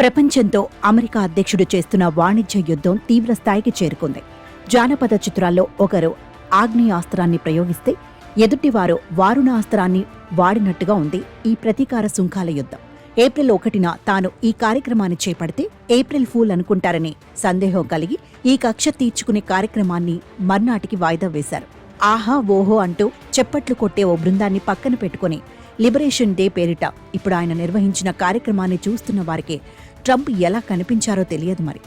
ప్రపంచంతో అమెరికా అధ్యక్షుడు చేస్తున్న వాణిజ్య యుద్ధం తీవ్ర స్థాయికి చేరుకుంది. జానపద చిత్రాల్లో ఒకరు ఆగ్నేయాస్త్రాన్ని ప్రయోగిస్తే ఎదుటివారు వారుణాస్త్రాన్ని వాడినట్టుగా ఉంది ఈ ప్రతీకార సుంకాల యుద్ధం. ఏప్రిల్ 1న తాను ఈ కార్యక్రమాన్ని చేపడితే ఏప్రిల్ ఫూల్ అనుకుంటారని సందేహం కలిగి ఈ కక్ష తీర్చుకునే కార్యక్రమాన్ని మర్నాటికి వాయిదా వేశారు. ఆహా ఓహో అంటూ చెప్పట్లు కొట్టే ఓ బృందాన్ని పక్కన పెట్టుకుని లిబరేషన్ డే పేరిట ఇప్పుడు ఆయన నిర్వహించిన కార్యక్రమాన్ని చూస్తున్న వారికి ట్రంప్ ఎలా కనిపించారో తెలియదు. మరి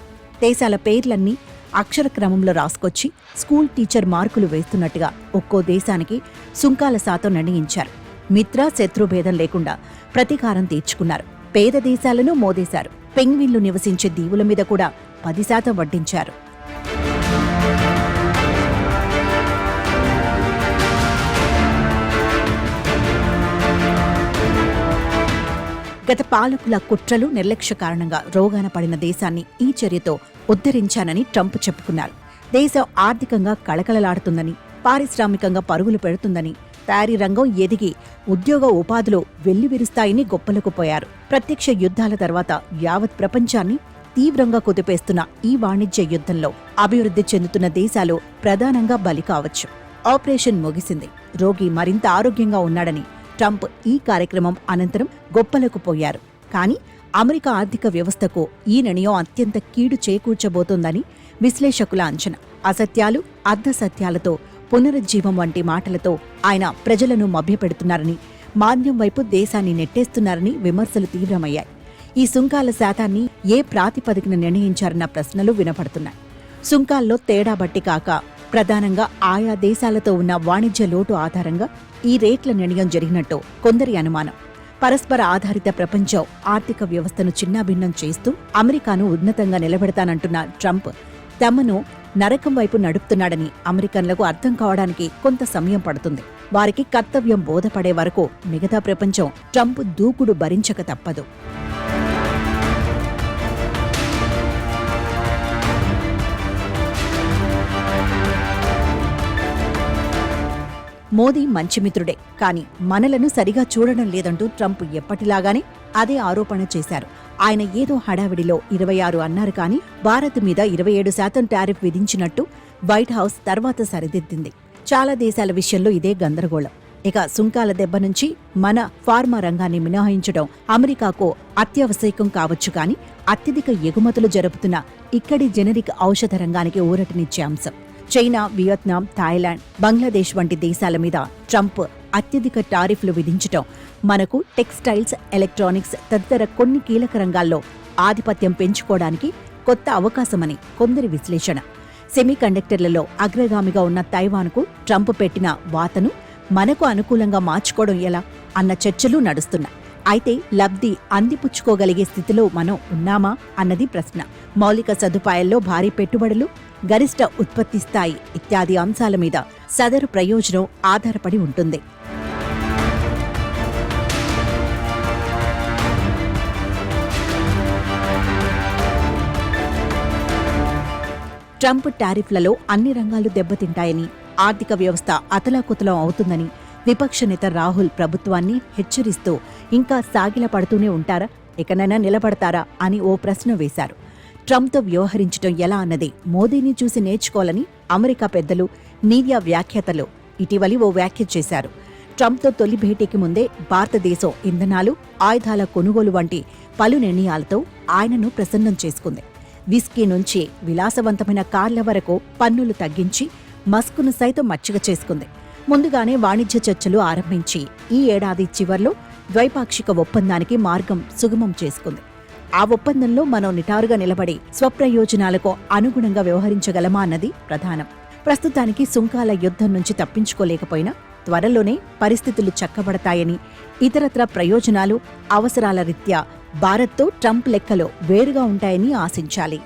దేశాల పేర్లన్నీ అక్షర క్రమంలో రాసుకొచ్చి స్కూల్ టీచర్ మార్కులు వేస్తున్నట్టుగా ఒక్కో దేశానికి సుంకాల శాతం నిర్ణయించారు. మిత్ర శత్రు భేదం లేకుండా ప్రతీకారం తీర్చుకున్నారు. పేద దేశాలను మోదేశారు. పెంగ్విన్లు నివసించే దీవుల మీద కూడా 10% వడ్డించారు. గత పాలకుల కుట్రలు నిర్లక్ష్య కారణంగా రోగాన పడిన దేశాన్ని ఈ చర్యతో ఉద్ధరించానని ట్రంప్ చెప్పుకున్నారు. దేశం ఆర్థికంగా కళకళలాడుతుందని, పారిశ్రామికంగా పరుగులు పెడుతుందని, తయారీ రంగం ఎదిగి ఉద్యోగ ఉపాధులు వెల్లివిరుస్తాయని గొప్పలకు పోయారు. ప్రత్యక్ష యుద్ధాల తర్వాత యావత్ ప్రపంచాన్ని తీవ్రంగా కుదిపేస్తున్న ఈ వాణిజ్య యుద్ధంలో అభివృద్ధి చెందుతున్న దేశాలు ప్రధానంగా బలి కావచ్చు. ఆపరేషన్ ముగిసింది, రోగి మరింత ఆరోగ్యంగా ఉన్నాడని ట్రంప్ ఈ కార్యక్రమం అనంతరం గొప్పలకు పోయారు. కానీ అమెరికా ఆర్థిక వ్యవస్థకు ఈ నిర్ణయం అత్యంత కీడు చేకూర్చబోతోందని విశ్లేషకుల అంచనా. అసత్యాలు, అర్ధసత్యాలతో పునరుజ్జీవం వంటి మాటలతో ఆయన ప్రజలను మభ్యపెడుతున్నారని, మాంద్యం వైపు దేశాన్ని నెట్టేస్తున్నారని విమర్శలు తీవ్రమయ్యాయి. ఈ సుంకాల శాతాన్ని ఏ ప్రాతిపదికన నిర్ణయించారన్న ప్రశ్నలు వినపడుతున్నాయి. సుంకాల్లో తేడా బట్టి కాక ప్రధానంగా ఆయా దేశాలతో ఉన్న వాణిజ్య లోటు ఆధారంగా ఈ రేట్ల నిర్ణయం జరిగినట్టు కొందరి అనుమానం. పరస్పర ఆధారిత ప్రపంచం ఆర్థిక వ్యవస్థను చిన్నాభిన్నం చేస్తూ అమెరికాను ఉన్నతంగా నిలబెడతానంటున్న ట్రంప్ తమను నరకం వైపు నడుపుతున్నాడని అమెరికన్లకు అర్థం కావడానికి కొంత సమయం పడుతుంది. వారికి కర్తవ్యం బోధపడే వరకు మిగతా ప్రపంచం ట్రంప్ దూకుడు భరించక తప్పదు. మోదీ మంచి మిత్రుడే, కానీ మనలను సరిగా చూడడం లేదంటూ ట్రంప్ ఎప్పటిలాగానే అదే ఆరోపణ చేశారు. ఆయన ఏదో హడావిడిలో 26 అన్నారు, కానీ భారత్ మీద 27% టారిఫ్ విధించినట్టు వైట్ హౌస్ తర్వాత సరిదిద్దింది. చాలా దేశాల విషయంలో ఇదే గందరగోళం. ఇక సుంకాల దెబ్బ నుంచి మన ఫార్మా రంగాన్ని మినహాయించడం అమెరికాకు అత్యావశ్యకం కావచ్చు, కానీ అత్యధిక ఎగుమతులు జరుపుతున్న ఇక్కడి జెనరిక్ ఔషధ రంగానికి ఊరటనిచ్చే అంశం. చైనా, వియత్నాం, థాయిలాండ్, బంగ్లాదేశ్ వంటి దేశాల మీద ట్రంప్ అత్యధిక టారిఫ్లు విధించటం మనకు టెక్స్టైల్స్, ఎలక్ట్రానిక్స్ తదితర కొన్ని కీలక రంగాల్లో ఆధిపత్యం పెంచుకోవడానికి కొత్త అవకాశమని కొందరి విశ్లేషణ. సెమీకండక్టర్లలో అగ్రగామిగా ఉన్న తైవాన్కు ట్రంప్ పెట్టిన వాతను మనకు అనుకూలంగా మార్చుకోవడం ఎలా అన్న చర్చలు నడుస్తున్నాయి. అయితే లబ్ధి అందిపుచ్చుకోగలిగే స్థితిలో మనం ఉన్నామా అన్నది ప్రశ్న. మౌలిక సదుపాయాల్లో భారీ పెట్టుబడులు, గరిష్ట ఉత్పత్తి స్థాయి ఇత్యాది అంశాల మీద సదరు ప్రయోజనం ఆధారపడి ఉంటుంది. ట్రంప్ టారిఫ్లలో అన్ని రంగాలు దెబ్బతింటాయని, ఆర్థిక వ్యవస్థ అతలాకుతలం అవుతుందని విపక్ష నేత రాహుల్ ప్రభుత్వాన్ని హెచ్చరిస్తూ ఇంకా సాగిల పడుతూనే ఉంటారా, ఇకనైనా నిలబడతారా అని ఓ ప్రశ్న వేశారు. ట్రంప్తో వ్యవహరించడం ఎలా అన్నది మోదీని చూసి నేర్చుకోవాలని అమెరికా పెద్దలు, మీడియా వ్యాఖ్యాతలు ఇటీవలి ఓ వ్యాఖ్య చేశారు. ట్రంప్తో తొలి భేటీకి ముందే భారతదేశం ఇంధనాలు, ఆయుధాల కొనుగోలు వంటి పలు నిర్ణయాలతో ఆయనను ప్రసన్నం చేసుకుంది. విస్కీ నుంచి విలాసవంతమైన కార్ల వరకు పన్నులు తగ్గించి మస్కును సైతం మచ్చిక చేసుకుంది. ముందుగానే వాణిజ్య చర్చలు ఆరంభించి ఈ ఏడాది చివర్లో ద్వైపాక్షిక ఒప్పందానికి మార్గం సుగమం చేసుకుంది. ఆ ఒప్పందంలో మనం నిటారుగా నిలబడి స్వప్రయోజనాలకు అనుగుణంగా వ్యవహరించగలమా అన్నది ప్రధానం. ప్రస్తుతానికి సుంకాల యుద్ధం నుంచి తప్పించుకోలేకపోయినా త్వరలోనే పరిస్థితులు చక్కబడతాయని, ఇతరత్ర ప్రయోజనాలు, అవసరాల రీత్యా భారత్తో ట్రంప్ లెక్కలో వేరుగా ఉంటాయని ఆశించాలి.